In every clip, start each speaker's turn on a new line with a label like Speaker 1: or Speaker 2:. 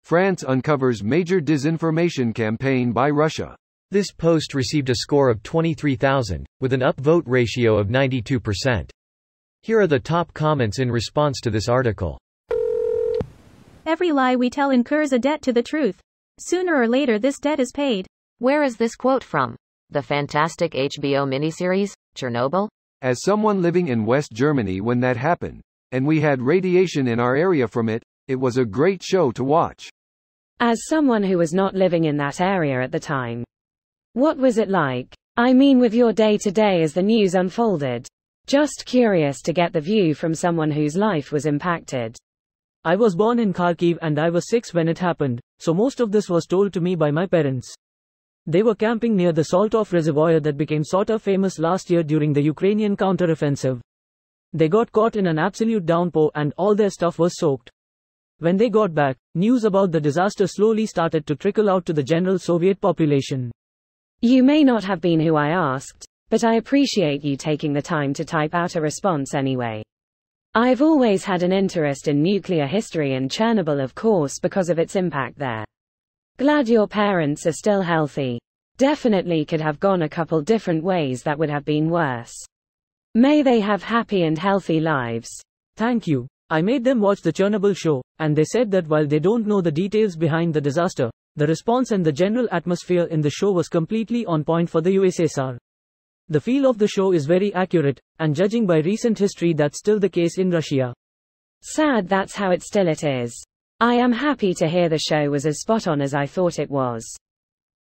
Speaker 1: France uncovers major disinformation campaign by Russia.
Speaker 2: This post received a score of 23,000, with an upvote ratio of 92%. Here are the top comments in response to this article.
Speaker 3: Every lie we tell incurs a debt to the truth. Sooner or later this debt is paid.
Speaker 4: Where is this quote from? The fantastic HBO miniseries, Chernobyl?
Speaker 1: As someone living in West Germany when that happened, and we had radiation in our area from it, it was a great show to watch.
Speaker 5: As someone who was not living in that area at the time, what was it like? I mean, with your day-to-day as the news unfolded. Just curious to get the view from someone whose life was impacted.
Speaker 6: I was born in Kharkiv and I was 6 when it happened, so most of this was told to me by my parents. They were camping near the Saltov reservoir that became sort of famous last year during the Ukrainian counteroffensive. They got caught in an absolute downpour and all their stuff was soaked. When they got back, news about the disaster slowly started to trickle out to the general Soviet population.
Speaker 5: You may not have been who I asked, but I appreciate you taking the time to type out a response anyway. I've always had an interest in nuclear history and Chernobyl, of course, because of its impact there. Glad your parents are still healthy. Definitely could have gone a couple different ways that would have been worse. May they have happy and healthy lives.
Speaker 6: Thank you. I made them watch the Chernobyl show, and they said that while they don't know the details behind the disaster, the response and the general atmosphere in the show was completely on point for the USSR. The feel of the show is very accurate, and judging by recent history that's still the case in Russia.
Speaker 5: Sad that's how it is. I am happy to hear the show was as spot on as I thought it was.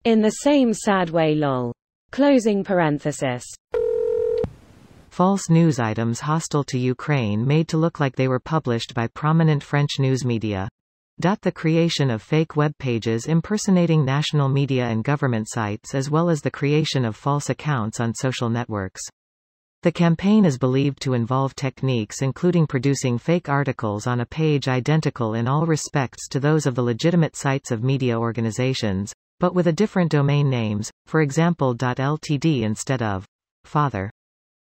Speaker 5: In the same sad way lol. Closing parenthesis.
Speaker 7: False news items hostile to Ukraine made to look like they were published by prominent French news media. The creation of fake web pages impersonating national media and government sites, as well as the creation of false accounts on social networks. The campaign is believed to involve techniques including producing fake articles on a page identical in all respects to those of the legitimate sites of media organizations, but with a different domain names, for example .ltd instead of father.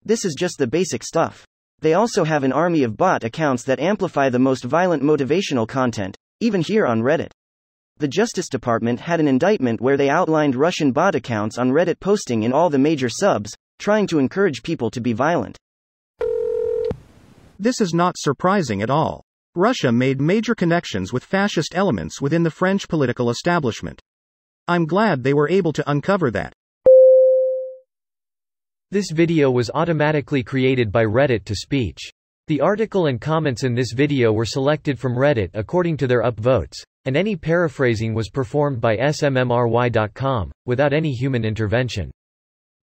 Speaker 8: This is just the basic stuff. They also have an army of bot accounts that amplify the most violent motivational content, even here on Reddit. The Justice Department had an indictment where they outlined Russian bot accounts on Reddit posting in all the major subs, trying to encourage people to be violent.
Speaker 9: This is not surprising at all. Russia made major connections with fascist elements within the French political establishment. I'm glad they were able to uncover that.
Speaker 2: This video was automatically created by Reddit to speech. The article and comments in this video were selected from Reddit according to their upvotes, and any paraphrasing was performed by smmry.com, without any human intervention.